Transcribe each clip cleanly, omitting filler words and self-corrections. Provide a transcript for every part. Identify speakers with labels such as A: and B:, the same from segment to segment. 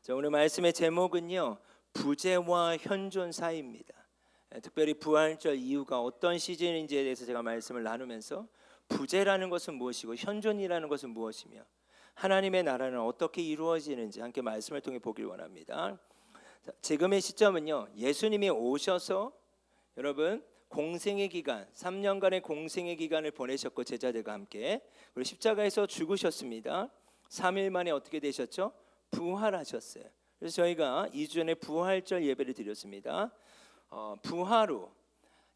A: 자, 오늘 말씀의 제목은요, 부재와 현존 사이입니다. 특별히 부활절 이후가 어떤 시즌인지에 대해서 제가 말씀을 나누면서 부재라는 것은 무엇이고 현존이라는 것은 무엇이며 하나님의 나라는 어떻게 이루어지는지 함께 말씀을 통해 보길 원합니다. 자, 지금의 시점은요, 예수님이 오셔서 여러분 공생의 기간 3년간의 공생의 기간을 보내셨고 제자들과 함께 그리고 십자가에서 죽으셨습니다. 3일 만에 어떻게 되셨죠? 부활하셨어요. 그래서 저희가 2주 전에 부활절 예배를 드렸습니다. 부활 후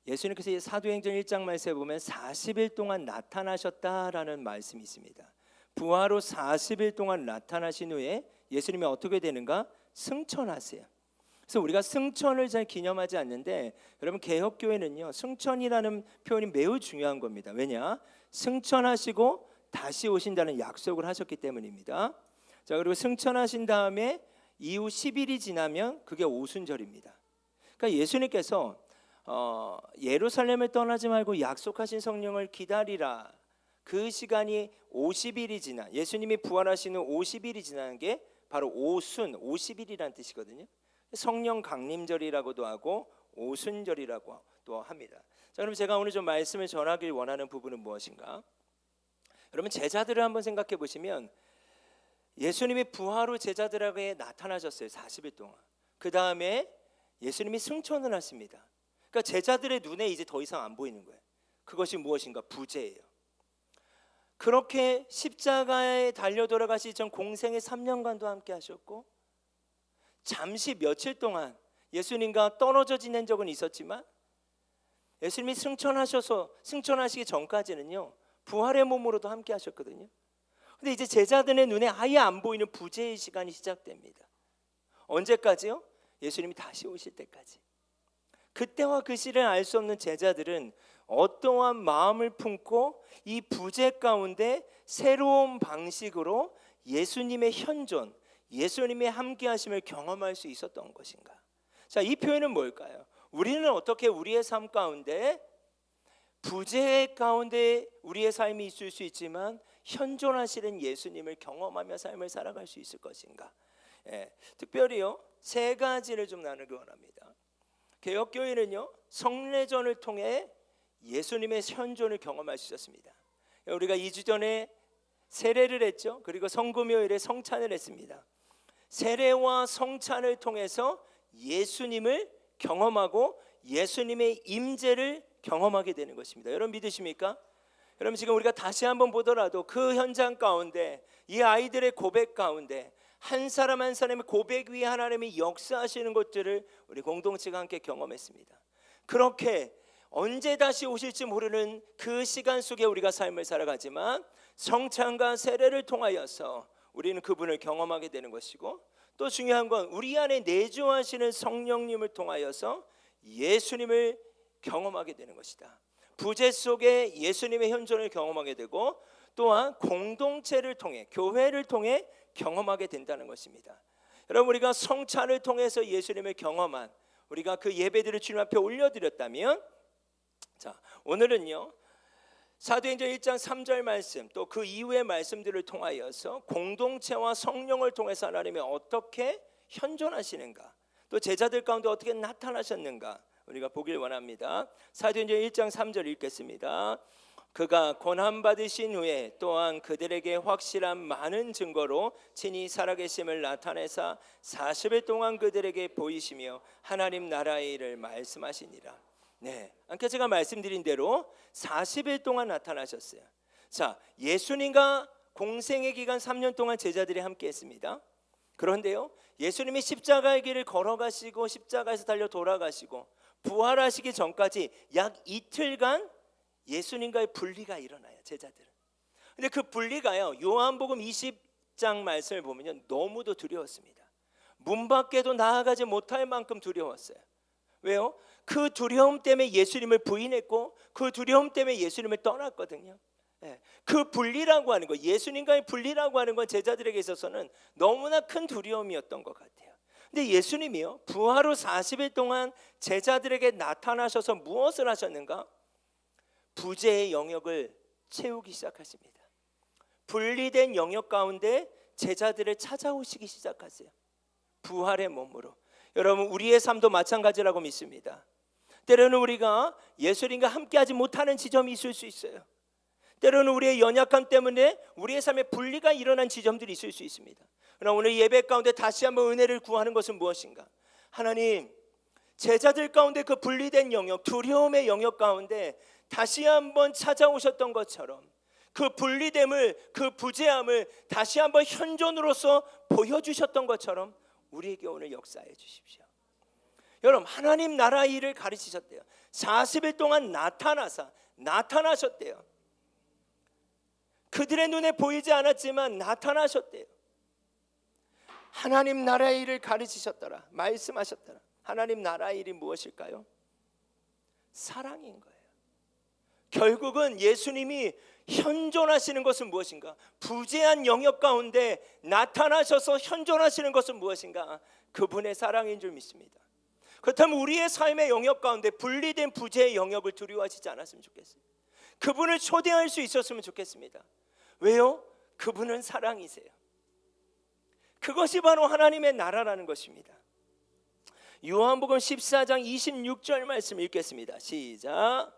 A: 예수님께서 사도행전 1장 말씀에 보면 40일 동안 나타나셨다라는 말씀이 있습니다. 부활 후 40일 동안 나타나신 후에 예수님이 어떻게 되는가? 승천하세요. 그래서 우리가 승천을 잘 기념하지 않는데 여러분 개혁교회는요, 승천이라는 표현이 매우 중요한 겁니다. 왜냐? 승천하시고 다시 오신다는 약속을 하셨기 때문입니다. 자, 그리고 승천하신 다음에 이후 10일이 지나면 그게 오순절입니다. 그러니까 예수님께서 예루살렘을 떠나지 말고 약속하신 성령을 기다리라. 그 시간이 50일이 지나 예수님이 부활하시는 50일이 지나는 게 바로 오순 50일이라는 뜻이거든요. 성령 강림절이라고도 하고 오순절이라고 또 합니다. 자, 그럼 제가 오늘 좀 말씀을 전하길 원하는 부분은 무엇인가? 여러분 제자들을 한번 생각해 보시면 예수님이 부활 후 제자들에게 나타나셨어요. 40일 동안. 그 다음에 예수님이 승천을 하십니다. 그러니까 제자들의 눈에 이제 더 이상 안 보이는 거예요. 그것이 무엇인가? 부재예요. 그렇게 십자가에 달려 돌아가시기 전 공생의 3년간도 함께 하셨고 잠시 며칠 동안 예수님과 떨어져 지낸 적은 있었지만 예수님이 승천하시기 전까지는요, 부활의 몸으로도 함께 하셨거든요. 근데 이제 제자들의 눈에 아예 안 보이는 부재의 시간이 시작됩니다. 언제까지요? 예수님이 다시 오실 때까지. 그때와 그 시를 알 수 없는 제자들은 어떠한 마음을 품고 이 부재 가운데 새로운 방식으로 예수님의 현존, 예수님의 함께하심을 경험할 수 있었던 것인가? 자, 이 표현은 뭘까요? 우리는 어떻게 우리의 삶 가운데 부재 가운데 우리의 삶이 있을 수 있지만 현존하시는 예수님을 경험하며 삶을 살아갈 수 있을 것인가? 특별히요, 세 가지를 좀 나누기 원합니다. 개혁교회는요, 성례전을 통해 예수님의 현존을 경험할 수 있었습니다. 우리가 2주 전에 세례를 했죠. 그리고 성금요일에 성찬을 했습니다. 세례와 성찬을 통해서 예수님을 경험하고 예수님의 임재를 경험하게 되는 것입니다. 여러분 믿으십니까? 여러분 지금 우리가 다시 한번 보더라도 그 현장 가운데 이 아이들의 고백 가운데 한 사람 한 사람의 고백 위에 하나님이 역사하시는 것들을 우리 공동체가 함께 경험했습니다. 그렇게 언제 다시 오실지 모르는 그 시간 속에 우리가 삶을 살아가지만 성찬과 세례를 통하여서 우리는 그분을 경험하게 되는 것이고 또 중요한 건 우리 안에 내주하시는 성령님을 통하여서 예수님을 경험하게 되는 것이다. 부재 속에 예수님의 현존을 경험하게 되고 또한 공동체를 통해 교회를 통해 경험하게 된다는 것입니다. 여러분 우리가 성찬을 통해서 예수님을 경험한 우리가 그 예배들을 주님 앞에 올려드렸다면 자, 오늘은요 사도행전 1장 3절 말씀 또 그 이후의 말씀들을 통하여서 공동체와 성령을 통해서 하나님이 어떻게 현존하시는가 또 제자들 가운데 어떻게 나타나셨는가 우리가 보길 원합니다. 사도행전 1장 3절 읽겠습니다. 그가 고난 받으신 후에 또한 그들에게 확실한 많은 증거로 친히 살아계심을 나타내사 40일 동안 그들에게 보이시며 하나님 나라의 일을 말씀하시니라. 네, 아까 제가 말씀드린 대로 40일 동안 나타나셨어요. 자, 예수님과 공생의 기간 3년 동안 제자들이 함께 했습니다. 그런데요, 예수님이 십자가의 길을 걸어가시고 십자가에서 달려 돌아가시고 부활하시기 전까지 약 이틀간 예수님과의 분리가 일어나요. 제자들은. 근데 그 분리가요, 요한복음 20장 말씀을 보면요, 너무도 두려웠습니다. 문 밖에도 나아가지 못할 만큼 두려웠어요. 왜요? 그 두려움 때문에 예수님을 부인했고 그 두려움 때문에 예수님을 떠났거든요. 그 분리라고 하는 거, 예수님과의 분리라고 하는 건 제자들에게 있어서는 너무나 큰 두려움이었던 것 같아요. 근데 예수님이요, 부활 후 40일 동안 제자들에게 나타나셔서 무엇을 하셨는가? 부재의 영역을 채우기 시작하십니다. 분리된 영역 가운데 제자들을 찾아오시기 시작하세요. 부활의 몸으로. 여러분, 우리의 삶도 마찬가지라고 믿습니다. 때로는 우리가 예수님과 함께하지 못하는 지점이 있을 수 있어요. 때로는 우리의 연약함 때문에 우리의 삶에 분리가 일어난 지점들이 있을 수 있습니다. 그러나 오늘 예배 가운데 다시 한번 은혜를 구하는 것은 무엇인가? 하나님, 제자들 가운데 그 분리된 영역, 두려움의 영역 가운데 다시 한번 찾아오셨던 것처럼 그 분리됨을, 그 부재함을 다시 한번 현존으로서 보여주셨던 것처럼 우리에게 오늘 역사해 주십시오. 여러분, 하나님 나라 일을 가르치셨대요. 40일 동안 나타나셨대요. 그들의 눈에 보이지 않았지만 나타나셨대요. 하나님 나라의 일을 가르치셨더라, 말씀하셨더라. 하나님 나라의 일이 무엇일까요? 사랑인 거예요. 결국은 예수님이 현존하시는 것은 무엇인가? 부재한 영역 가운데 나타나셔서 현존하시는 것은 무엇인가? 그분의 사랑인 줄 믿습니다. 그렇다면 우리의 삶의 영역 가운데 분리된 부재의 영역을 두려워하시지 않았으면 좋겠어요. 그분을 초대할 수 있었으면 좋겠습니다. 왜요? 그분은 사랑이세요. 그것이 바로 하나님의 나라라는 것입니다. 요한복음 14장 26절 말씀 읽겠습니다. 시작.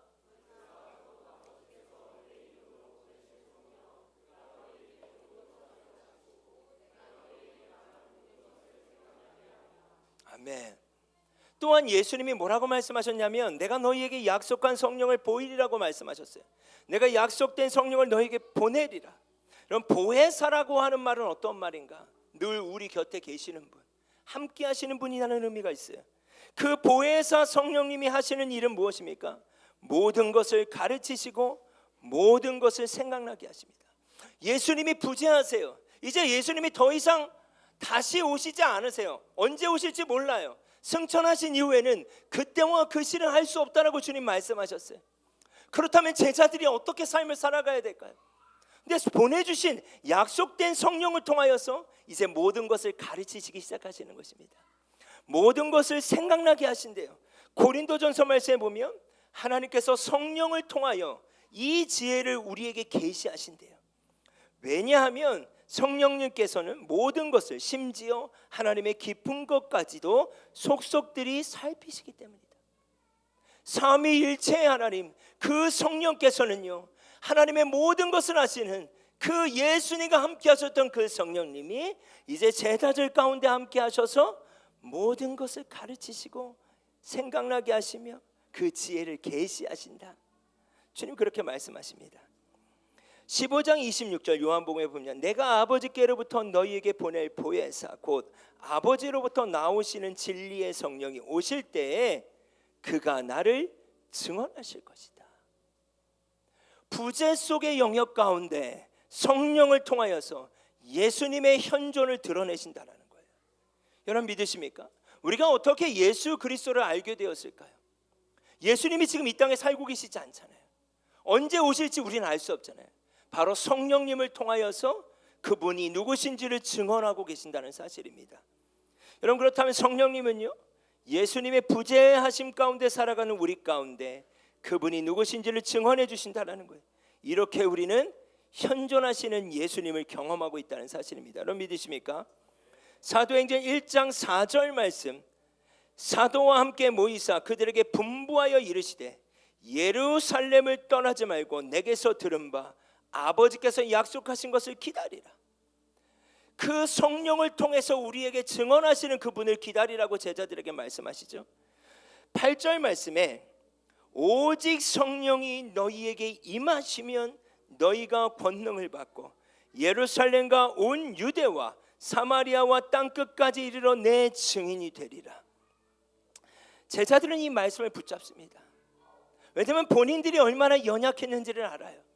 A: 아멘. 또한 예수님이 뭐라고 말씀하셨냐면 내가 너희에게 약속한 성령을 보이리라고 말씀하셨어요. 내가 약속된 성령을 너희에게 보내리라. 그럼 보혜사라고 하는 말은 어떤 말인가? 늘 우리 곁에 계시는 분, 함께 하시는 분이라는 의미가 있어요. 그 보혜사 성령님이 하시는 일은 무엇입니까? 모든 것을 가르치시고 모든 것을 생각나게 하십니다. 예수님이 부재하세요. 이제 예수님이 더 이상 다시 오시지 않으세요. 언제 오실지 몰라요. 승천하신 이후에는 그때와 그 시는 할 수 없다라고 주님 말씀하셨어요. 그렇다면 제자들이 어떻게 삶을 살아가야 될까요? 근데 보내주신 약속된 성령을 통하여서 이제 모든 것을 가르치시기 시작하시는 것입니다. 모든 것을 생각나게 하신대요. 고린도전서 말씀에 보면 하나님께서 성령을 통하여 이 지혜를 우리에게 계시하신대요. 왜냐하면 성령님께서는 모든 것을, 심지어 하나님의 깊은 것까지도 속속들이 살피시기 때문이다. 삼위일체의 하나님, 그 성령께서는요, 하나님의 모든 것을 아시는 그 예수님과 함께 하셨던 그 성령님이 이제 제자들 가운데 함께 하셔서 모든 것을 가르치시고 생각나게 하시며 그 지혜를 계시하신다. 주님 그렇게 말씀하십니다. 15장 26절 요한복음에 보면 내가 아버지께로부터 너희에게 보낼 보혜사 곧 아버지로부터 나오시는 진리의 성령이 오실 때에 그가 나를 증언하실 것이다. 부재 속의 영역 가운데 성령을 통하여서 예수님의 현존을 드러내신다는 거예요. 여러분 믿으십니까? 우리가 어떻게 예수 그리스도를 알게 되었을까요? 예수님이 지금 이 땅에 살고 계시지 않잖아요. 언제 오실지 우리는 알 수 없잖아요. 바로 성령님을 통하여서 그분이 누구신지를 증언하고 계신다는 사실입니다. 여러분 그렇다면 성령님은요, 예수님의 부재하심 가운데 살아가는 우리 가운데 그분이 누구신지를 증언해 주신다는 거예요. 이렇게 우리는 현존하시는 예수님을 경험하고 있다는 사실입니다. 여러분 믿으십니까? 사도행전 1장 4절 말씀, 사도와 함께 모이사 그들에게 분부하여 이르시되 예루살렘을 떠나지 말고 내게서 들은 바 아버지께서 약속하신 것을 기다리라. 그 성령을 통해서 우리에게 증언하시는 그분을 기다리라고 제자들에게 말씀하시죠. 8절 말씀에 오직 성령이 너희에게 임하시면 너희가 권능을 받고 예루살렘과 온 유대와 사마리아와 땅끝까지 이르러 내 증인이 되리라. 제자들은 이 말씀을 붙잡습니다. 왜냐하면 본인들이 얼마나 연약했는지를 알아요.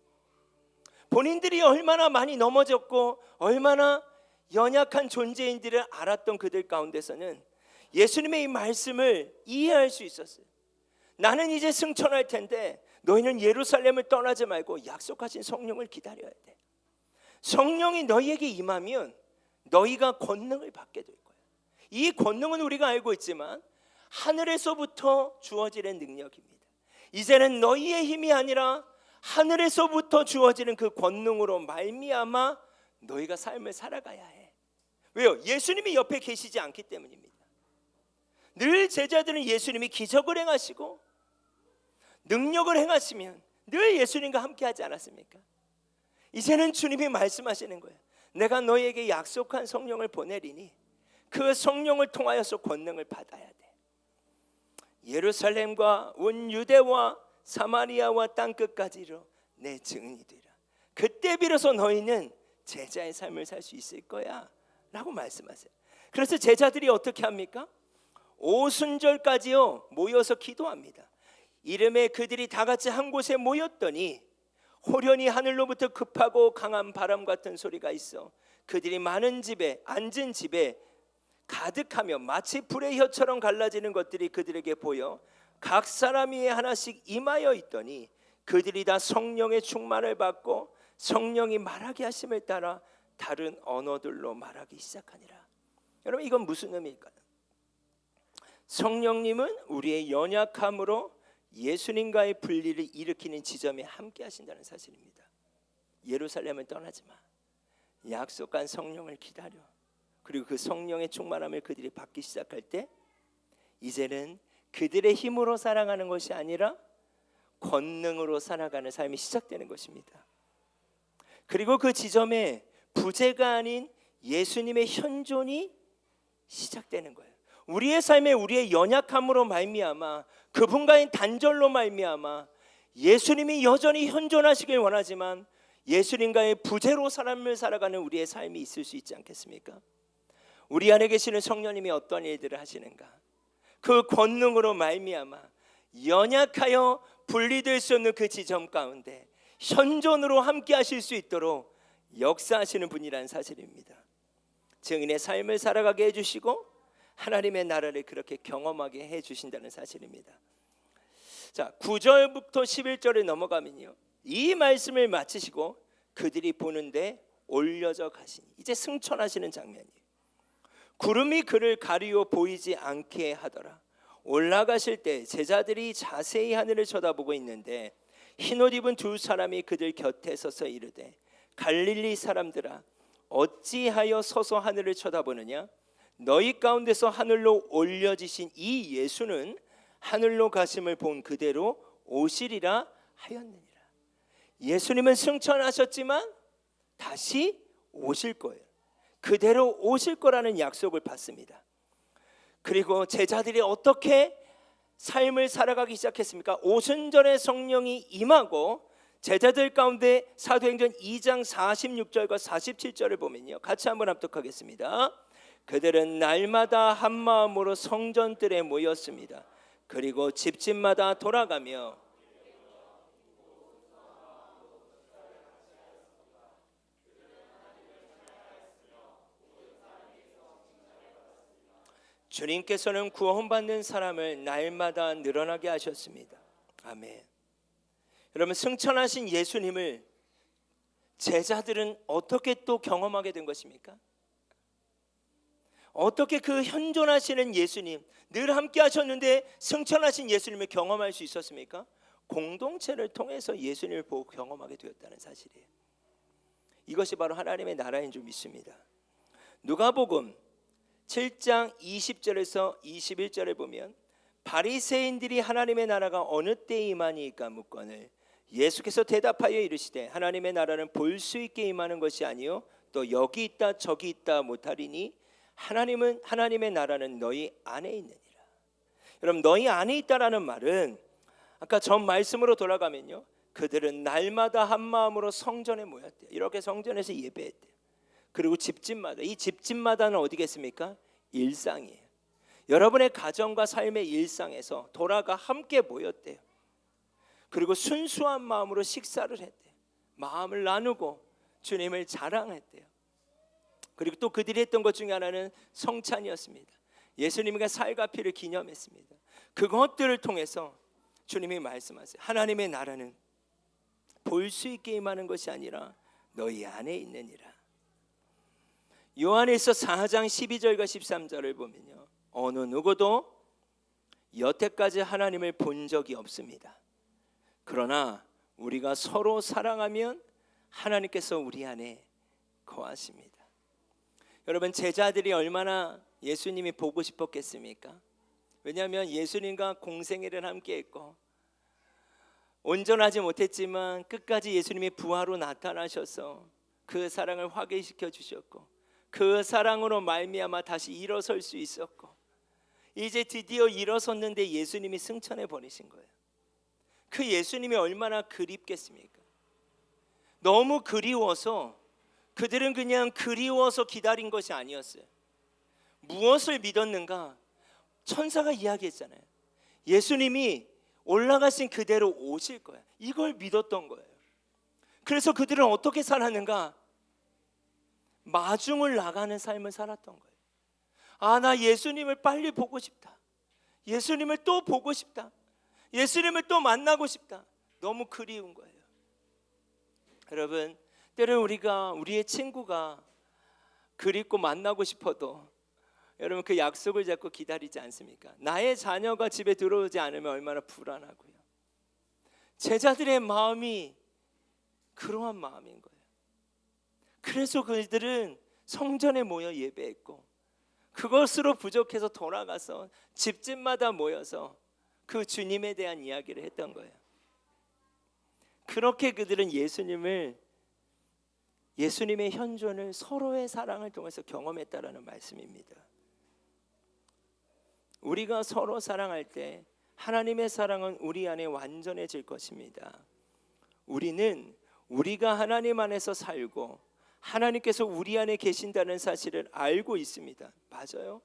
A: 본인들이 얼마나 많이 넘어졌고 얼마나 연약한 존재인지를 알았던 그들 가운데서는 예수님의 이 말씀을 이해할 수 있었어요. 나는 이제 승천할 텐데 너희는 예루살렘을 떠나지 말고 약속하신 성령을 기다려야 돼. 성령이 너희에게 임하면 너희가 권능을 받게 될 거예요. 이 권능은 우리가 알고 있지만 하늘에서부터 주어지는 능력입니다. 이제는 너희의 힘이 아니라 하늘에서부터 주어지는 그 권능으로 말미암아 너희가 삶을 살아가야 해. 왜요? 예수님이 옆에 계시지 않기 때문입니다. 늘 제자들은 예수님이 기적을 행하시고 능력을 행하시면 늘 예수님과 함께 하지 않았습니까? 이제는 주님이 말씀하시는 거예요. 내가 너희에게 약속한 성령을 보내리니 그 성령을 통하여서 권능을 받아야 돼. 예루살렘과 온 유대와 사마리아와 땅끝까지로 내 증인이 되라. 그때 비로소 너희는 제자의 삶을 살 수 있을 거야 라고 말씀하세요. 그래서 제자들이 어떻게 합니까? 오순절까지요 모여서 기도합니다. 이름에 그들이 다 같이 한 곳에 모였더니 호련히 하늘로부터 급하고 강한 바람 같은 소리가 있어 그들이 많은 집에 앉은 집에 가득하며 마치 불의 혀처럼 갈라지는 것들이 그들에게 보여 각 사람 위에 하나씩 임하여 있더니 그들이 다 성령의 충만을 받고 성령이 말하게 하심을 따라 다른 언어들로 말하기 시작하니라. 여러분 이건 무슨 의미일까요? 성령님은 우리의 연약함으로 예수님과의 분리를 일으키는 지점에 함께 하신다는 사실입니다. 예루살렘을 떠나지 마. 약속한 성령을 기다려. 그리고 그 성령의 충만함을 그들이 받기 시작할 때 이제는 그들의 힘으로 살아가는 것이 아니라 권능으로 살아가는 삶이 시작되는 것입니다. 그리고 그 지점에 부재가 아닌 예수님의 현존이 시작되는 거예요. 우리의 삶에 우리의 연약함으로 말미암아 그분과의 단절로 말미암아 예수님이 여전히 현존하시길 원하지만 예수님과의 부재로 삶을 살아가는 우리의 삶이 있을 수 있지 않겠습니까? 우리 안에 계시는 성령님이 어떤 일들을 하시는가? 그 권능으로 말미암아 연약하여 분리될 수 없는 그 지점 가운데 현존으로 함께 하실 수 있도록 역사하시는 분이라는 사실입니다. 증인의 삶을 살아가게 해주시고 하나님의 나라를 그렇게 경험하게 해주신다는 사실입니다. 자, 9절부터 11절에 넘어가면요 이 말씀을 마치시고 그들이 보는데 올려져 가시니 이제 승천하시는 장면이에요. 구름이 그를 가리워 보이지 않게 하더라. 올라가실 때 제자들이 자세히 하늘을 쳐다보고 있는데 흰옷 입은 두 사람이 그들 곁에 서서 이르되 갈릴리 사람들아 어찌하여 서서 하늘을 쳐다보느냐? 너희 가운데서 하늘로 올려지신 이 예수는 하늘로 가심을 본 그대로 오시리라 하였느니라. 예수님은 승천하셨지만 다시 오실 거예요. 그대로 오실 거라는 약속을 받습니다. 그리고 제자들이 어떻게 삶을 살아가기 시작했습니까? 오순절에 성령이 임하고 제자들 가운데 사도행전 2장 46절과 47절을 보면요 같이 한번 합독하겠습니다. 그들은 날마다 한 마음으로 성전들에 모였습니다. 그리고 집집마다 돌아가며 주님께서는 구원받는 사람을 날마다 늘어나게 하셨습니다. 아멘. 여러분 승천하신 예수님을 제자들은 어떻게 또 경험하게 된 것입니까? 어떻게 그 현존하시는 예수님 늘 함께 하셨는데 승천하신 예수님을 경험할 수 있었습니까? 공동체를 통해서 예수님을 보고 경험하게 되었다는 사실이에요. 이것이 바로 하나님의 나라인 줄 믿습니다. 누가복음 7장 20절에서 21절을 보면 바리새인들이 하나님의 나라가 어느 때에 임하니까 묻거늘 예수께서 대답하여 이르시되 하나님의 나라는 볼 수 있게 임하는 것이 아니요 또 여기 있다 저기 있다 못하리니 하나님의 나라는 너희 안에 있느니라. 여러분 너희 안에 있다라는 말은 아까 전 말씀으로 돌아가면요 그들은 날마다 한 마음으로 성전에 모였대요. 이렇게 성전에서 예배했대요. 그리고 집집마다 이 집집마다는 어디겠습니까? 일상이에요. 여러분의 가정과 삶의 일상에서 돌아가 함께 모였대요. 그리고 순수한 마음으로 식사를 했대요. 마음을 나누고 주님을 자랑했대요. 그리고 또 그들이 했던 것 중에 하나는 성찬이었습니다. 예수님과 살과 피를 기념했습니다. 그것들을 통해서 주님이 말씀하세요. 하나님의 나라는 볼 수 있게 임하는 것이 아니라 너희 안에 있느니라. 요한일서 4장 12절과 13절을 보면요 어느 누구도 여태까지 하나님을 본 적이 없습니다. 그러나 우리가 서로 사랑하면 하나님께서 우리 안에 거하십니다. 여러분, 제자들이 얼마나 예수님이 보고 싶었겠습니까? 왜냐하면 예수님과 공생애를 함께 했고 온전하지 못했지만 끝까지 예수님이 부활로 나타나셔서 그 사랑을 확인시켜 주셨고 그 사랑으로 말미암아 다시 일어설 수 있었고 이제 드디어 일어섰는데 예수님이 승천해 버리신 거예요. 그 예수님이 얼마나 그립겠습니까? 너무 그리워서 그들은 그냥 그리워서 기다린 것이 아니었어요. 무엇을 믿었는가? 천사가 이야기했잖아요. 예수님이 올라가신 그대로 오실 거야. 이걸 믿었던 거예요. 그래서 그들은 어떻게 살았는가? 마중을 나가는 삶을 살았던 거예요. 아, 나 예수님을 빨리 보고 싶다. 예수님을 또 보고 싶다. 예수님을 또 만나고 싶다. 너무 그리운 거예요. 여러분, 때로 우리의 친구가 그립고 만나고 싶어도 여러분 그 약속을 잡고 기다리지 않습니까? 나의 자녀가 집에 들어오지 않으면 얼마나 불안하고요. 제자들의 마음이 그러한 마음인 거예요. 그래서 그들은 성전에 모여 예배했고 그것으로 부족해서 돌아가서 집집마다 모여서 그 주님에 대한 이야기를 했던 거예요. 그렇게 그들은 예수님의 현존을 서로의 사랑을 통해서 경험했다라는 말씀입니다. 우리가 서로 사랑할 때 하나님의 사랑은 우리 안에 완전해질 것입니다. 우리는 우리가 하나님 안에서 살고 하나님께서 우리 안에 계신다는 사실을 알고 있습니다. 맞아요?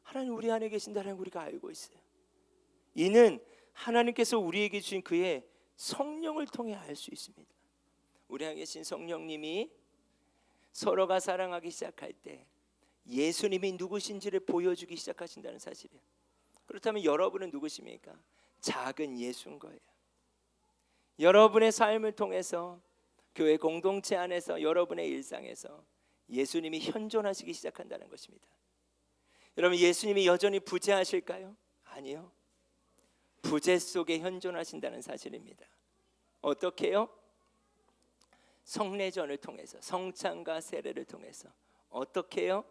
A: 하나님 우리 안에 계신다는 우리가 알고 있어요. 이는 하나님께서 우리에게 주신 그의 성령을 통해 알 수 있습니다. 우리 안에 계신 성령님이 서로가 사랑하기 시작할 때 예수님이 누구신지를 보여주기 시작하신다는 사실이에요. 그렇다면 여러분은 누구십니까? 작은 예수인 거예요. 여러분의 삶을 통해서 교회 공동체 안에서 여러분의 일상에서 예수님이 현존하시기 시작한다는 것입니다. 여러분, 예수님이 여전히 부재하실까요? 아니요. 부재 속에 현존하신다는 사실입니다. 어떻게요? 성례전을 통해서, 성찬과 세례를 통해서. 어떻게요?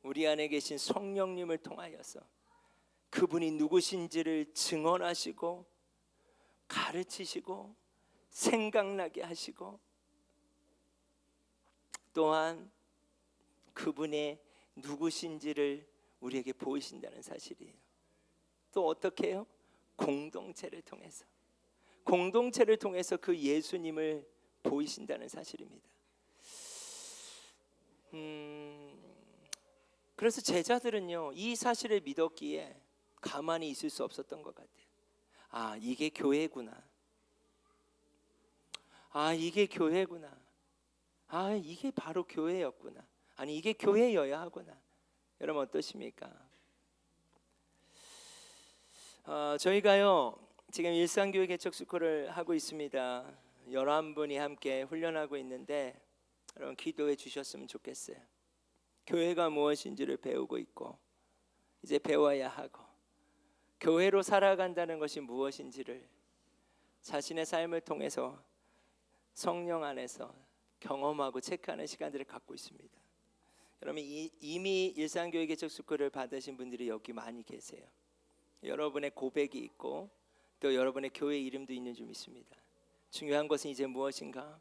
A: 우리 안에 계신 성령님을 통하여서 그분이 누구신지를 증언하시고 가르치시고 생각나게 하시고 또한 그분의 누구신지를 우리에게 보이신다는 사실이에요. 또 어떻게 해요? 공동체를 통해서 그 예수님을 보이신다는 사실입니다. 그래서 제자들은요, 이 사실을 믿었기에 가만히 있을 수 없었던 것 같아요. 아, 이게 교회구나. 아, 이게 교회구나. 아, 이게 바로 교회였구나. 아니, 이게 교회여야 하구나. 여러분 어떠십니까? 저희가요 지금 일상교회 개척스쿨을 하고 있습니다. 11분이 함께 훈련하고 있는데 여러분 기도해 주셨으면 좋겠어요. 교회가 무엇인지를 배우고 있고 이제 배워야 하고 교회로 살아간다는 것이 무엇인지를 자신의 삶을 통해서 성령 안에서 경험하고 체크하는 시간들을 갖고 있습니다. 여러분 이미 일상교회 개척스쿨을 받으신 분들이 여기 많이 계세요. 여러분의 고백이 있고 또 여러분의 교회 이름도 있는 줄 믿습니다. 중요한 것은 이제 무엇인가?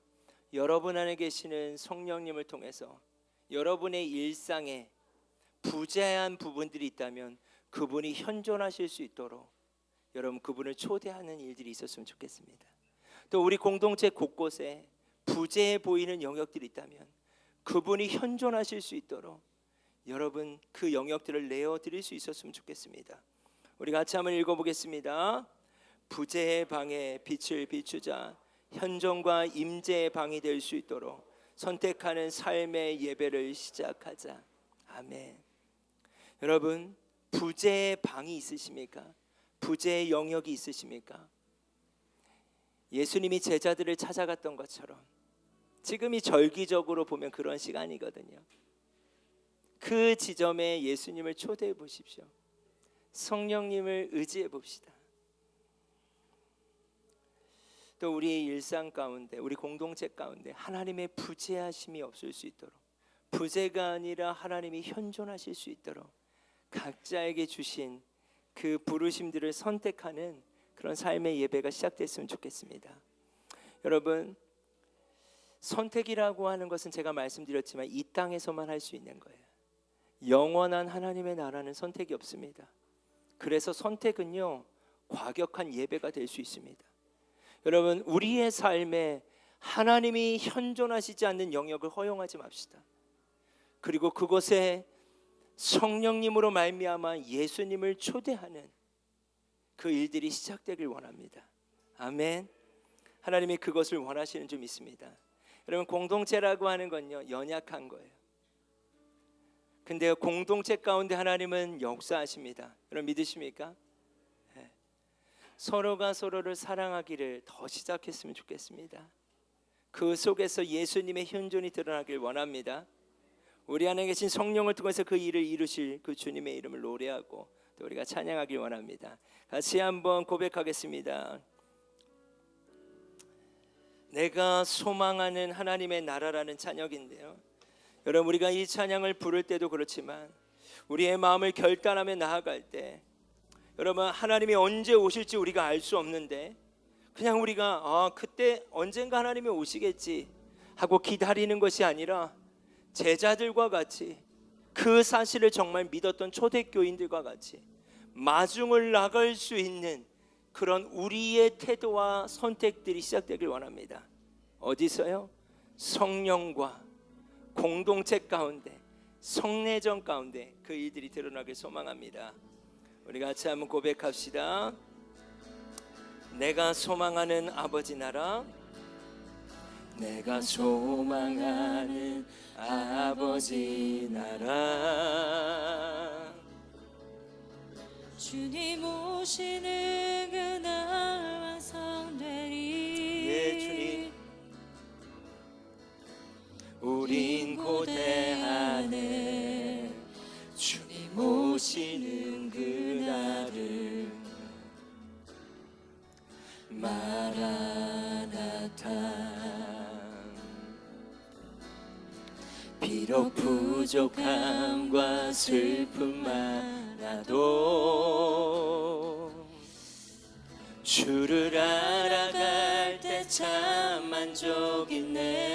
A: 여러분 안에 계시는 성령님을 통해서 여러분의 일상에 부재한 부분들이 있다면 그분이 현존하실 수 있도록 여러분 그분을 초대하는 일들이 있었으면 좋겠습니다. 또 우리 공동체 곳곳에 부재해 보이는 영역들이 있다면 그분이 현존하실 수 있도록 여러분 그 영역들을 내어드릴 수 있었으면 좋겠습니다. 우리 같이 한번 읽어보겠습니다. 부재의 방에 빛을 비추자 현존과 임재의 방이 될 수 있도록 선택하는 삶의 예배를 시작하자. 아멘. 여러분 부재의 방이 있으십니까? 부재의 영역이 있으십니까? 예수님이 제자들을 찾아갔던 것처럼 지금이 절기적으로 보면 그런 시간이거든요. 그 지점에 예수님을 초대해 보십시오. 성령님을 의지해 봅시다. 또 우리의 일상 가운데 우리 공동체 가운데 하나님의 부재하심이 없을 수 있도록 부재가 아니라 하나님이 현존하실 수 있도록 각자에게 주신 그 부르심들을 선택하는 그런 삶의 예배가 시작됐으면 좋겠습니다. 여러분, 선택이라고 하는 것은 제가 말씀드렸지만 이 땅에서만 할 수 있는 거예요. 영원한 하나님의 나라는 선택이 없습니다. 그래서 선택은요, 과격한 예배가 될 수 있습니다. 여러분, 우리의 삶에 하나님이 현존하시지 않는 영역을 허용하지 맙시다. 그리고 그곳에 성령님으로 말미암아 예수님을 초대하는 그 일들이 시작되길 원합니다. 아멘. 하나님이 그것을 원하시는 줄 믿습니다. 여러분, 공동체라고 하는 건요, 연약한 거예요. 근데 공동체 가운데 하나님은 역사하십니다. 여러분 믿으십니까? 네. 서로가 서로를 사랑하기를 더 시작했으면 좋겠습니다. 그 속에서 예수님의 현존이 드러나길 원합니다. 우리 안에 계신 성령을 통해서 그 일을 이루실 그 주님의 이름을 노래하고 또 우리가 찬양하길 원합니다. 같이 한번 고백하겠습니다. 내가 소망하는 하나님의 나라라는 찬양인데요, 여러분, 우리가 이 찬양을 부를 때도 그렇지만 우리의 마음을 결단하며 나아갈 때, 여러분, 하나님이 언제 오실지 우리가 알 수 없는데 그냥 우리가 그때 언젠가 하나님이 오시겠지 하고 기다리는 것이 아니라 제자들과 같이 그 사실을 정말 믿었던 초대교인들과 같이 마중을 나갈 수 있는 그런 우리의 태도와 선택들이 시작되길 원합니다. 어디서요? 성령과 공동체 가운데, 성례전 가운데 그 일들이 드러나길 소망합니다. 우리 같이 한번 고백합시다. 내가 소망하는 아버지 나라, 내가 소망하는 아버지 나라,
B: 주님 오시는 그날 완성되리.
A: 예, 주님. 우린 고대 안에 주님 오시는 그날을 마라나타. 비록 부족함과 슬픔 많아도 주를 알아갈 때 참 만족이네.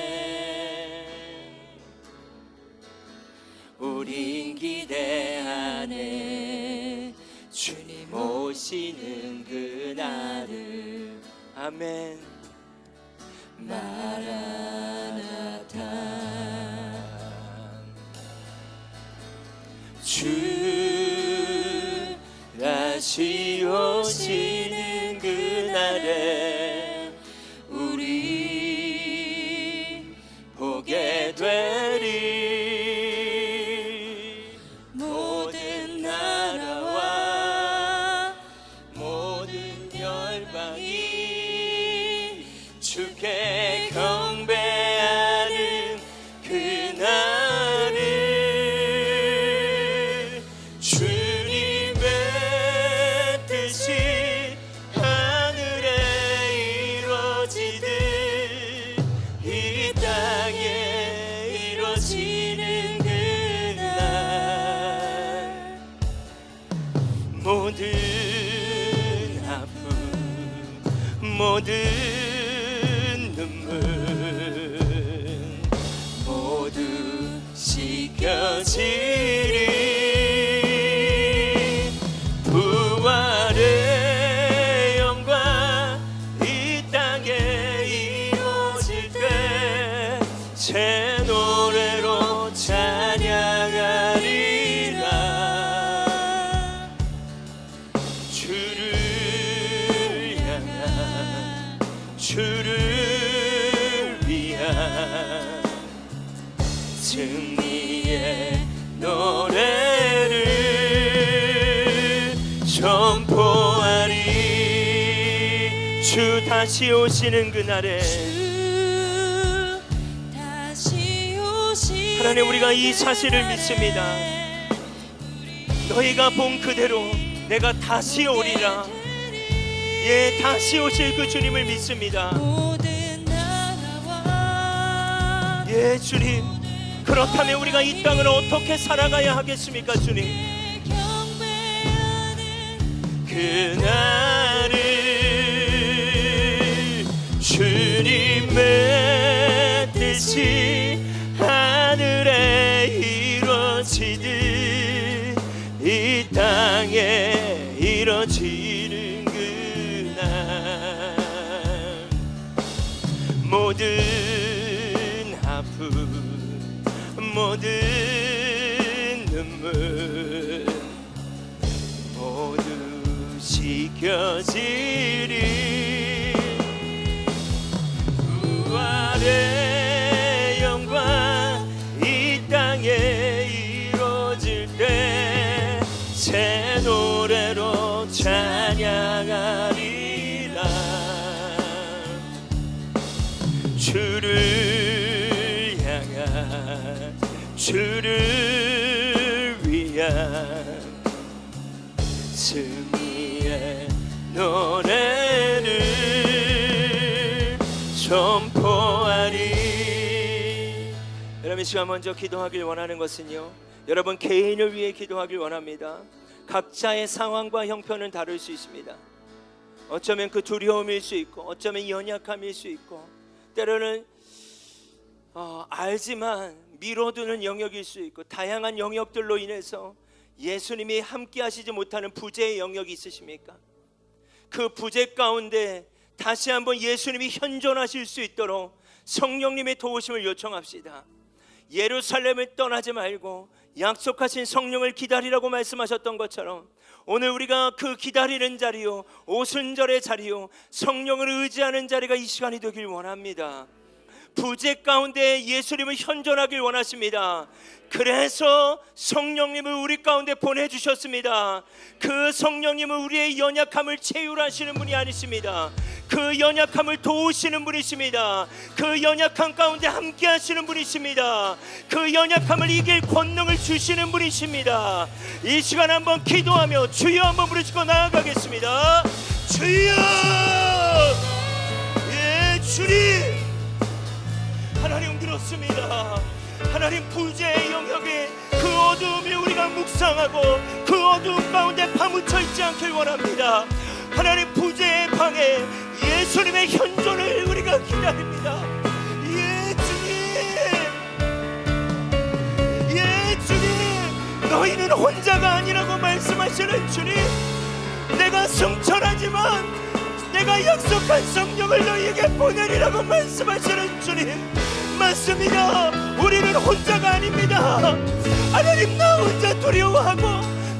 A: 우린 기대 안에 주님 오시는 그날을. 아멘. 마라나타. 주 다시 오시는 그날에 우리 보게 되리. 모든 나라와 모든 열방이 주께 경배하는 그날을 주님의 뜻이 하늘에 이루어지듯 이 땅에 이루어지는 그날, 모든 아픔, 모든 눈물 모두 씻겨지리. 부활의 영광 이 땅에 이루어질 때 새 노래로 찬양하리라. 주를 향한, 주를 위한 승리의 노래를 선포하리. 주 다시 오시는 그날에
B: 다시 오시는
A: 하나님, 우리가 이 사실을 믿습니다. 너희가 본 그대로 내가 다시 오리라. 예, 다시 오실 그 주님을 믿습니다.
B: 모든 나라와
A: 예, 주님, 그 그렇다면 우리가 이 땅을 어떻게 살아가야 하겠습니까, 주님? 그날을 주님의 뜻이 하늘에 이루어지듯 이 땅에 이루어지는 그날 모든 아픔 모든 눈물 모두 씻겨지리 부활의 영광 이 땅에 이루어질 때 새 노래로 찬양하리라 주를 향한 주를 위한 승리의 노래를 선포하리. 여러분 이 시간 먼저 기도하길 원하는 것은요, 여러분 개인을 위해 기도하길 원합니다. 각자의 상황과 형편은 다를 수 있습니다. 어쩌면 그 두려움일 수 있고 어쩌면 연약함일 수 있고 때로는 알지만 미뤄두는 영역일 수 있고 다양한 영역들로 인해서 예수님이 함께 하시지 못하는 부재의 영역이 있으십니까? 그 부재 가운데 다시 한번 예수님이 현존하실 수 있도록 성령님의 도우심을 요청합시다. 예루살렘을 떠나지 말고 약속하신 성령을 기다리라고 말씀하셨던 것처럼 오늘 우리가 그 기다리는 자리요 오순절의 자리요 성령을 의지하는 자리가 이 시간이 되길 원합니다. 부재 가운데 예수님은 현존하길 원하십니다. 그래서 성령님을 우리 가운데 보내주셨습니다. 그 성령님은 우리의 연약함을 채율하시는 분이 아니십니다. 그 연약함을 도우시는 분이십니다. 그 연약함 가운데 함께 하시는 분이십니다. 그 연약함을 이길 권능을 주시는 분이십니다. 이 시간 한번 기도하며 주여 한번 부르시고 나아가겠습니다. 주여, 예 주님, 하나님 그렇습니다. 하나님 부재의 영역에 그 어두움을 우리가 묵상하고 그 어두움 가운데 파묻혀 있지 않길 원합니다. 하나님 부재의 방에 예수님의 현존을 우리가 기다립니다. 예 주님, 예 주님, 너희는 혼자가 아니라고 말씀하시는 주님, 내가 승천하지만 내가 약속한 성령을 너희에게 보내리라고 말씀하시는 주님, 맞습니다. 우리는 혼자가 아닙니다. 하나님, 나 혼자 두려워하고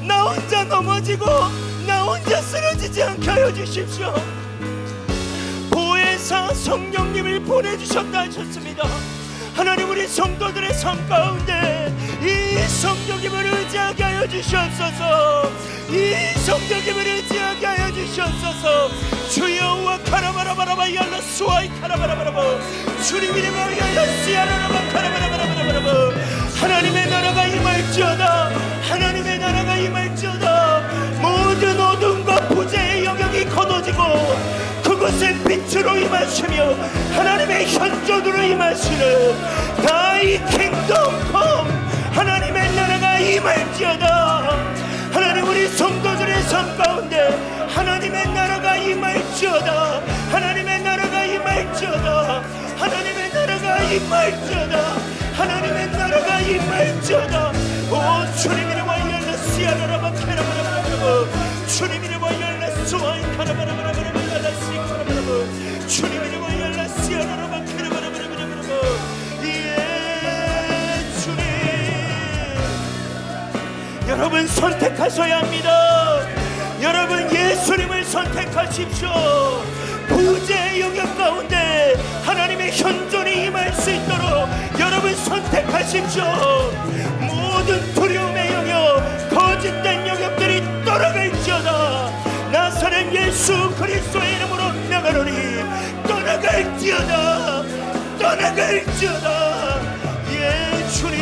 A: 나 혼자 넘어지고 나 혼자 쓰러지지 않게 하여 주십시오. 보혜사 성령님을 보내주셨다 하셨습니다. 하나님, 우리 성도들의 삶 가운데 이 성령님을 의지하게 하여 주시옵소서. 이 성령님을 의지하게 하여 주시옵소서. 주여와 카라바라바라바 yar라 수아이 카라바라바라바 주님의 이름으로 yar라 시아라라바 카라바라바라바라바. 하나님의 나라가 임할지어다. 하나님의 나라가 임할지어다. 모든 어둠과 부재의 영역이 걷어지고 그것을 빛으로 임하시며 하나님의 현존으로 임하시는 다이 킹덤 컴, 하나님의 나라가 임할지어다. 하나님, 우리 성도들의 삶 가운데 하나님의 나라가 임할지어다. 하나님의 나라가 임할지어다. 하나님의 나라가 임할지어다. 하나님의 나라가 임할지어다. 오 주님 이름으로 yar라 시아라라바 카라바라바라바 주님 이름으로 yar라 수아이 카라바라바라바라바 yar라 시 카라바라바 주님 이름으로 yar라 시아라라바 카라바라바라바라바. 예 주님, 여러분 선택하셔야 합니다. 여러분 예수님을 선택하십시오. 부재의 영역 가운데 하나님의 현존이 임할 수 있도록 여러분 선택하십시오. 모든 두려움의 영역, 거짓된 영역들이 떠나갈지어다. 나사렛 예수 그리스도의 이름으로 명하노니 떠나갈지어다. 떠나갈지어다. 예 주님,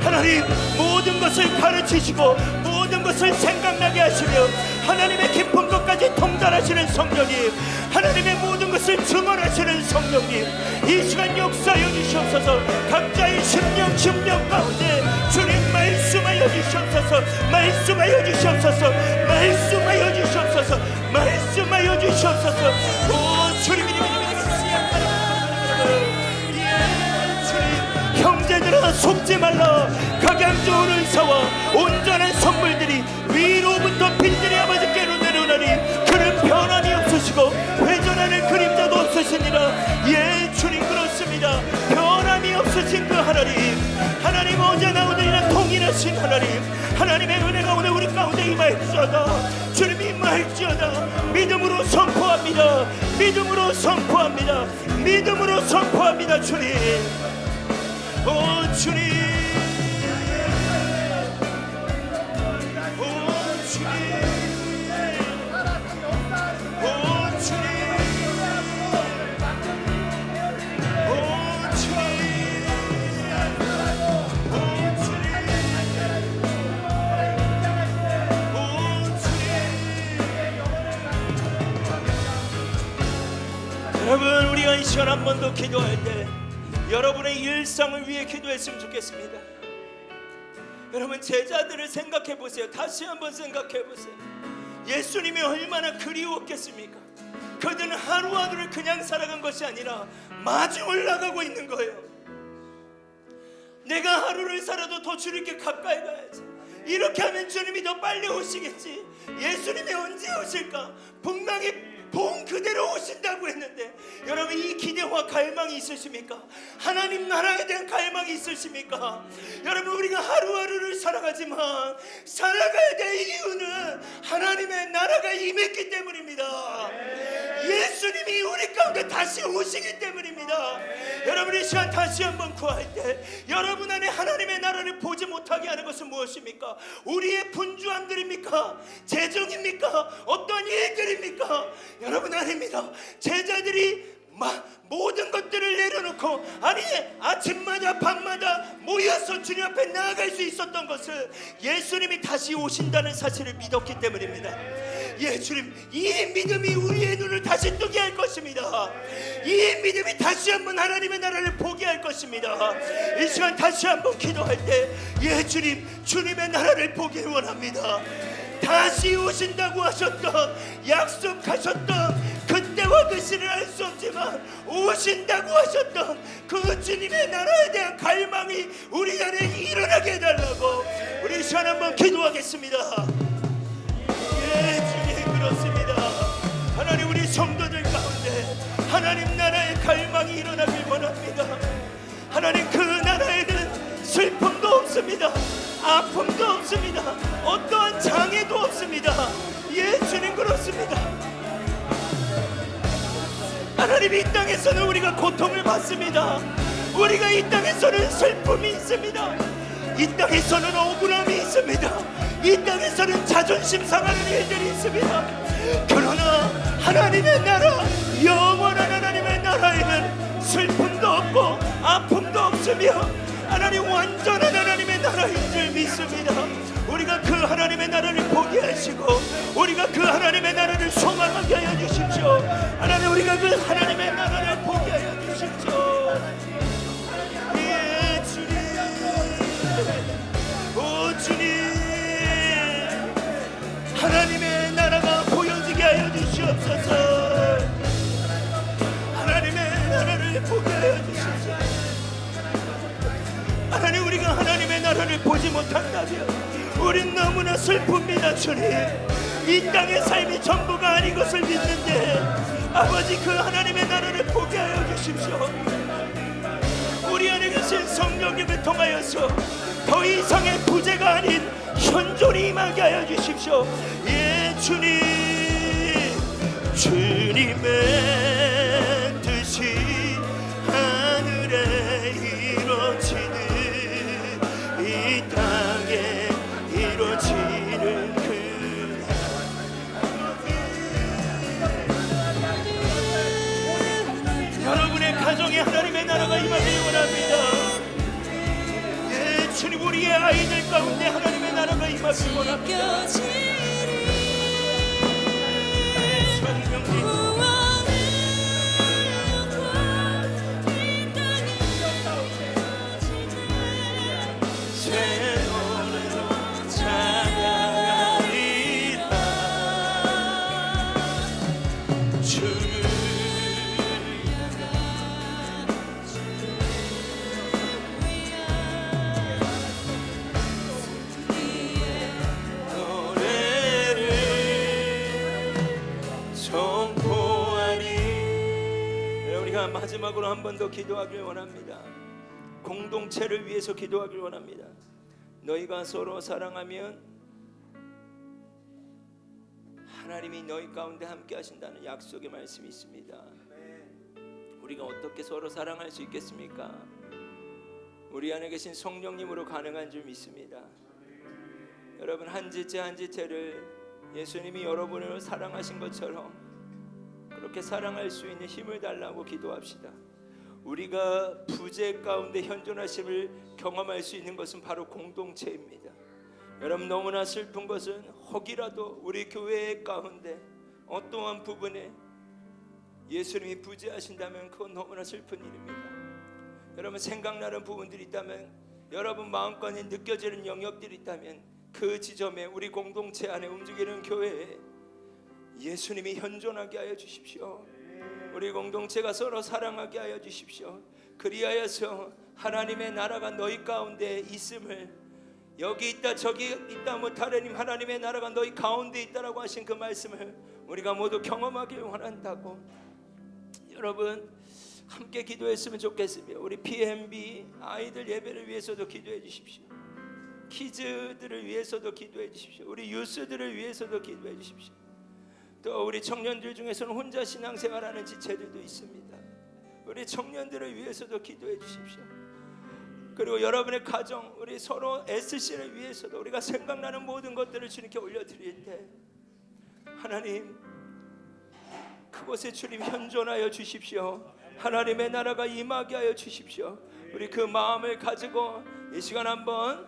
A: 하나님 모든 것을 가르치시고 모든 것을 생각나게 하시며 하나님의 깊은 것까지 마음까지 통달하시는 성령님, 하나님의 모든 것을 증언하시는 성령님, 이 시간 역사여 주시옵소서. 각자의 심령 가운데 주님 말씀하여 주시옵소서. 말씀하여 주시옵소서. 말씀하여 주시옵소서. 말씀하여 주시옵소서. 오 주님, 주님, 형제들아 속지 말라. 각양 좋은 은사와 온전한 선물들이 위로부터 빈들이 아버지께로 내려오나니 그는 변함이 없으시고 회전하는 그림자도 없으시니라. 예 주님, 그렇습니다. 변함이 없으신 그 하나님, 하나님 어제나 오늘이나 동일하신 하나님, 하나님의 은혜가 오늘 우리 가운데 임할지어다. 주님 임할지어다. 믿음으로 선포합니다. 믿음으로 선포합니다. 믿음으로 선포합니다. 주님, 오 주님, 여러분, 우리가 이 시간 한 번 더 기도할 때 여러분의 일상을 위해 기도했으면 좋겠습니다. 여러분, 제자들을 생각해 보세요. 다시 한번 생각해 보세요. 예수님이 얼마나 그리웠겠습니까? 그들은 하루하루를 그냥 살아간 것이 아니라 마중을 나가고 있는 거예요. 내가 하루를 살아도 더 주님께 가까이 가야지. 이렇게 하면 주님이 더 빨리 오시겠지. 예수님이 언제 오실까? 분명히 본 그대로 오신다고 했는데, 여러분 이 기대와 갈망이 있으십니까? 하나님 나라에 대한 갈망이 있으십니까? 여러분, 우리가 하루하루를 살아가지만 살아가야 될 이유는 하나님의 나라가 임했기 때문입니다. 예수님이 우리 가운데 다시 오시기 때문입니다. 여러분, 이 시간 다시 한번 구할 때 여러분 안에 하나님의 나라를 보지 못하게 하는 것은 무엇입니까? 우리의 분주함들입니까? 재정입니까? 어떤 일들입니까? 여러분, 아닙니다. 제자들이 모든 것들을 내려놓고, 아니 아침마다 밤마다 모여서 주님 앞에 나아갈 수 있었던 것을 예수님이 다시 오신다는 사실을 믿었기 때문입니다. 예 주님, 이 믿음이 우리의 눈을 다시 뜨게 할 것입니다. 이 믿음이 다시 한번 하나님의 나라를 보게 할 것입니다. 이 시간 다시 한번 기도할 때 예 주님, 주님의 나라를 보길 원합니다. 다시 오신다고 하셨던, 약속하셨던 그때와 그 시를 알 수 없지만 오신다고 하셨던 그 주님의 나라에 대한 갈망이 우리 안에 일어나게 해달라고 우리 시간 한번 기도하겠습니다. 예 주님, 그렇습니다. 하나님, 우리 성도들 가운데 하나님 나라의 갈망이 일어나길 원합니다. 하나님, 그 나라에는 슬픔도 없습니다. 아픔도 없습니다. 어떠한 장애도 없습니다. 예 주님, 그렇습니다. 하나님, 이 땅에서는 우리가 고통을 받습니다. 우리가 이 땅에서는 슬픔이 있습니다. 이 땅에서는 억울함이 있습니다. 이 땅에서는 자존심 상하는 일들이 있습니다. 그러나 하나님의 나라, 영원한 하나님의 나라에는 슬픔도 없고 아픔도 없으며 하나님 완전한 하나님의 나라인 줄 믿습니다. 우리가 그 하나님의 나라를 보게 하시고 우리가 그 하나님의 나라를 소망하게 하여 주십시오. 하나님, 우리가 그 하나님의 나라를 보게 하여 주십시오. 예 주님, 오 주님, 하나님의 나라가 보여지게 하여 주시옵소서. 하나님의 나라를 보게 하여 주십시오. 하나님, 우리가 하나님의 나라를 보지 못한다면 우린 너무나 슬픕니다. 주님, 이 땅의 삶이 전부가 아닌 것을 믿는데 아버지, 그 하나님의 나라를 보게 하여 주십시오. 우리 안에 계신 성령님을 통하여서 더 이상의 부재가 아닌 현존이 임하게 하여 주십시오. 예 주님, 주님의 뜻이 하늘에 이루어지는 이 땅에 이루어지는 여러분의 가정에 하나님의 나라가 임하길 원합니다. 예 주님, 우리의 아이들 가운데 하나님의 나라가 임하길 원합니다. 그러나 마지막으로 한 번 더 기도하길 원합니다. 공동체를 위해서 기도하길 원합니다. 너희가 서로 사랑하면 하나님이 너희 가운데 함께 하신다는 약속의 말씀이 있습니다. 우리가 어떻게 서로 사랑할 수 있겠습니까? 우리 안에 계신 성령님으로 가능한 줄 믿습니다. 여러분, 한 지체 한 지체를 예수님이 여러분을 사랑하신 것처럼 그렇게 사랑할 수 있는 힘을 달라고 기도합시다. 우리가 부재 가운데 현존하심을 경험할 수 있는 것은 바로 공동체입니다. 여러분, 너무나 슬픈 것은 혹이라도 우리 교회 가운데 어떠한 부분에 예수님이 부재하신다면 그건 너무나 슬픈 일입니다. 여러분, 생각나는 부분들이 있다면, 여러분 마음껏 느껴지는 영역들이 있다면 그 지점에 우리 공동체 안에 움직이는 교회에 예수님이 현존하게 하여 주십시오. 우리 공동체가 서로 사랑하게 하여 주십시오. 그리하여서 하나님의 나라가 너희 가운데 있음을, 여기 있다 저기 있다 못하려님 하나님의 나라가 너희 가운데 있다라고 하신 그 말씀을 우리가 모두 경험하길 원한다고. 여러분, 함께 기도했으면 좋겠습니다. 우리 PMB 아이들 예배를 위해서도 기도해 주십시오. 키즈들을 위해서도 기도해 주십시오. 우리 유스들을 위해서도 기도해 주십시오. 또 우리 청년들 중에서는 혼자 신앙생활하는 지체들도 있습니다. 우리 청년들을 위해서도 기도해 주십시오. 그리고 여러분의 가정, 우리 서로 SC를 위해서도 우리가 생각나는 모든 것들을 주님께 올려드릴 때 하나님, 그곳에 주님 현존하여 주십시오. 하나님의 나라가 임하게 하여 주십시오. 우리 그 마음을 가지고 이 시간 한번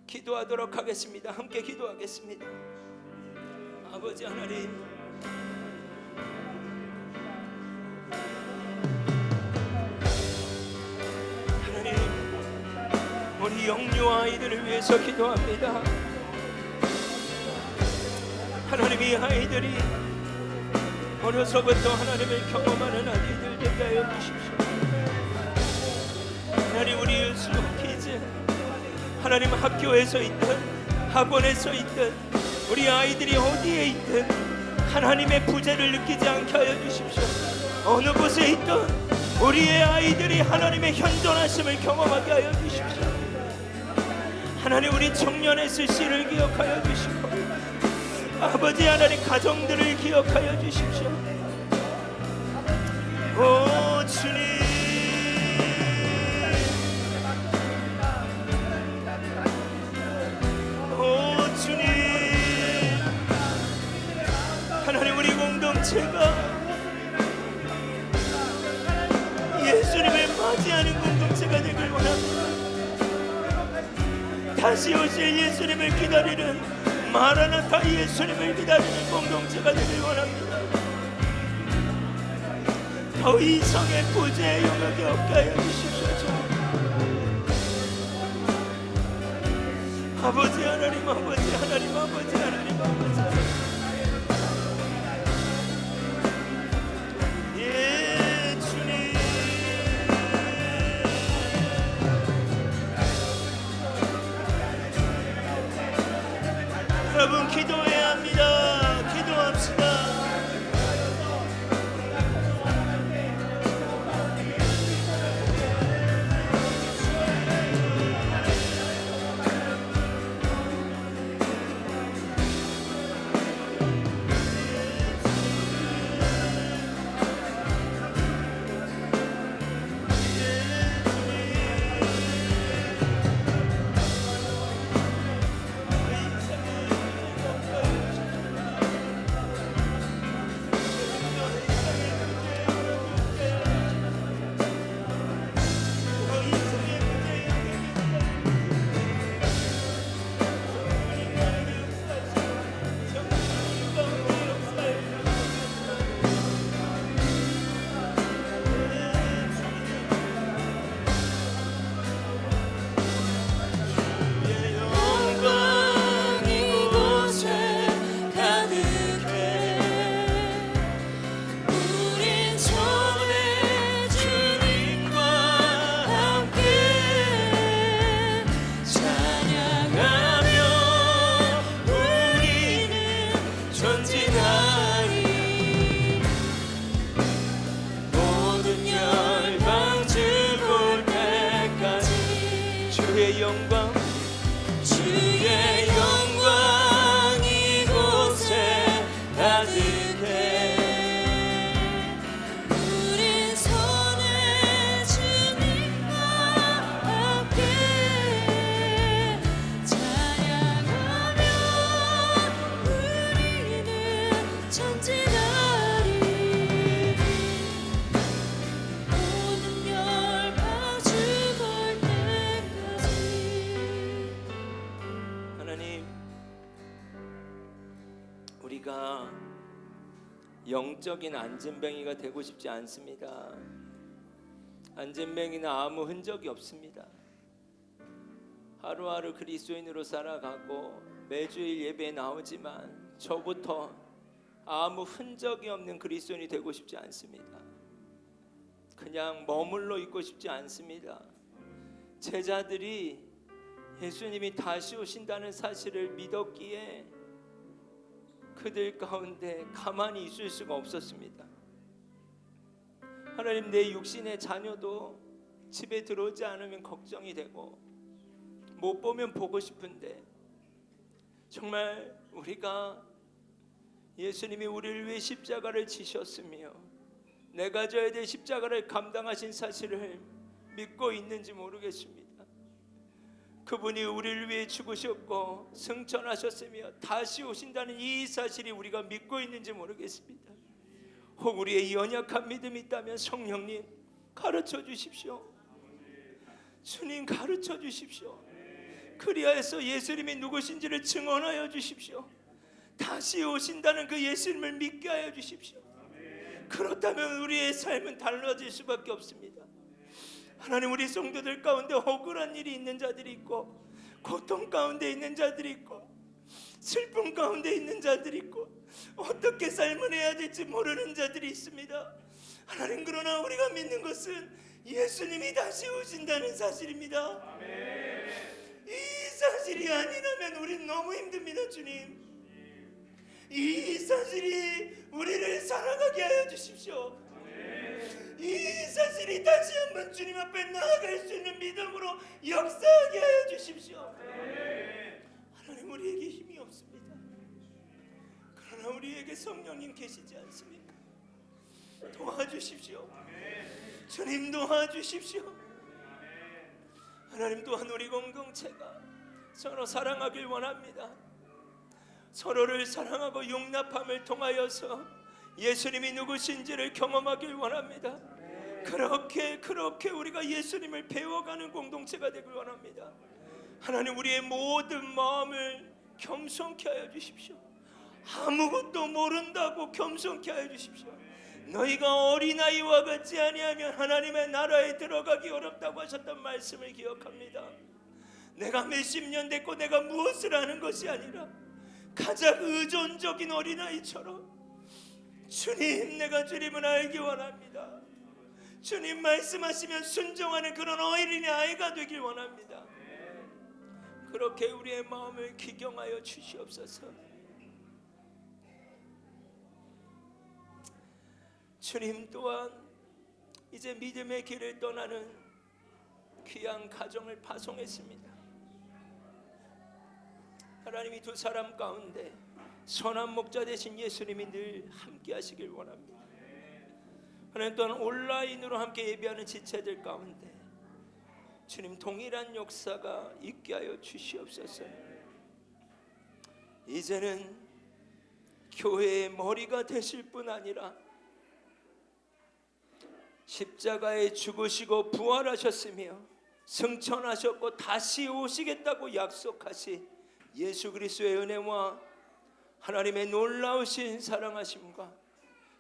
A: 기도하도록 하겠습니다. 함께 기도하겠습니다. 아버지 하나님, 하나님, 우리 영유 아이들을 위해서 기도합니다. 하나님, 이 아이들이 어려서부터 하나님을 경험하는 아이들 되게 하여 주십시오. 하나님, 우리 유스, 키즈, 하나님 학교에서 있든 학원에서 있든 우리 아이들이 어디에 있든 하나님의 부재를 느끼지 않게 하여 주십시오. 어느 곳에 있든 우리의 아이들이 하나님의 현존하심을 경험하게 하여 주십시오. 하나님, 우리 청년 SC를 기억하여 주시고 아버지 하나님 가정들을 기억하여 주십시오. 오 주님, 오 주님, 하나님, 우리 공동체가 예수님을 맞이하는 공동체가 되길 원합니다. 다시 오실 예수님을 기다리는, 마라나타 예수님을 기다리는 공동체가 되길 원합니다. 더 이상의 부재의 영역이 없게 하여 주십시오. 아버지 하나님, 아버지 하나님, 아버지 하나님, 아버지 하나님. 예 주님, 여러분 기도해야 합니다. 기도합시다. 우리가 영적인 안진뱅이가 되고 싶지 않습니다. 안진뱅이는 아무 흔적이 없습니다. 하루하루 그리스도인으로 살아가고 매주일 예배에 나오지만 저부터 아무 흔적이 없는 그리스도인이 되고 싶지 않습니다. 그냥 머물러 있고 싶지 않습니다. 제자들이 예수님이 다시 오신다는 사실을 믿었기에 그들 가운데 가만히 있을 수가 없었습니다. 하나님, 내 육신의 자녀도 집에 들어오지 않으면 걱정이 되고 못 보면 보고 싶은데, 정말 우리가 예수님이 우리를 위해 십자가를 지셨으며 내가 져야 될 십자가를 감당하신 사실을 믿고 있는지 모르겠습니다. 그분이 우리를 위해 죽으셨고 승천하셨으며 다시 오신다는 이 사실이 우리가 믿고 있는지 모르겠습니다. 혹 우리의 연약한 믿음이 있다면 성령님 가르쳐 주십시오. 주님 가르쳐 주십시오. 그리하여서 예수님이 누구신지를 증언하여 주십시오. 다시 오신다는 그 예수님을 믿게 하여 주십시오. 그렇다면 우리의 삶은 달라질 수밖에 없습니다. 하나님, 우리 성도들 가운데 억울한 일이 있는 자들이 있고 고통 가운데 있는 자들이 있고 슬픔 가운데 있는 자들이 있고 어떻게 삶을 해야 될지 모르는 자들이 있습니다. 하나님, 그러나 우리가 믿는 것은 예수님이 다시 오신다는 사실입니다. 이 사실이 아니라면 우리는 너무 힘듭니다. 주님, 이 사실이 우리를 살아가게 하여 주십시오. 이 사실이 다시 한번 주님 앞에 나아갈 수 있는 믿음으로 역사하게 하여 주십시오. 하나님, 우리에게 힘이 없습니다. 그러나 우리에게 성령님 계시지 않습니까? 도와주십시오. 주님 도와주십시오. 하나님, 또한 우리 공동체가 서로 사랑하길 원합니다. 서로를 사랑하고 용납함을 통하여서 예수님이 누구신지를 경험하길 원합니다. 그렇게 우리가 예수님을 배워가는 공동체가 되길 원합니다. 하나님, 우리의 모든 마음을 겸손케 하여 주십시오. 아무것도 모른다고 겸손케 하여 주십시오. 너희가 어린아이와 같지 아니하면 하나님의 나라에 들어가기 어렵다고 하셨던 말씀을 기억합니다. 내가 몇십 년 됐고 내가 무엇을 하는 것이 아니라 가장 의존적인 어린아이처럼 주님, 내가 주님을 알기 원합니다. 주님 말씀하시면 순종하는 그런 어린아이가 되길 원합니다. 그렇게 우리의 마음을 기경하여 주시옵소서. 주님, 또한 이제 믿음의 길을 떠나는 귀한 가정을 파송했습니다. 하나님이 두 사람 가운데 선한 목자 되신 예수님이 늘 함께 하시길 원합니다. 하나님, 또한 온라인으로 함께 예배하는 지체들 가운데 주님 동일한 역사가 있게 하여 주시옵소서. 이제는 교회의 머리가 되실 뿐 아니라 십자가에 죽으시고 부활하셨으며 승천하셨고 다시 오시겠다고 약속하신 예수 그리스도의 은혜와 하나님의 놀라우신 사랑하심과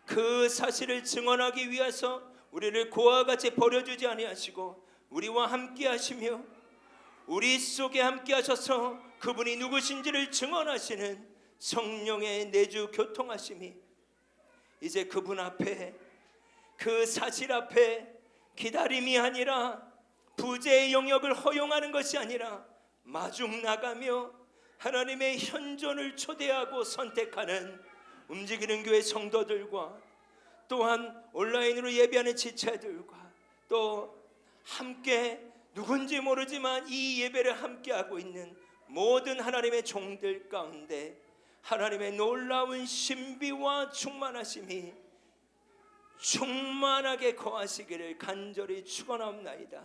A: 그 사실을 증언하기 위해서 우리를 고와 같이 버려주지 아니하시고 우리와 함께 하시며 우리 속에 함께 하셔서 그분이 누구신지를 증언하시는 성령의 내주 교통하심이 이제 그분 앞에, 그 사실 앞에 기다림이 아니라 부재의 영역을 허용하는 것이 아니라 마중 나가며 하나님의 현존을 초대하고 선택하는 움직이는 교회 성도들과 또한 온라인으로 예배하는 지체들과 또 함께 누군지 모르지만 이 예배를 함께하고 있는 모든 하나님의 종들 가운데 하나님의 놀라운 신비와 충만하심이 충만하게 거하시기를 간절히 축원하옵나이다.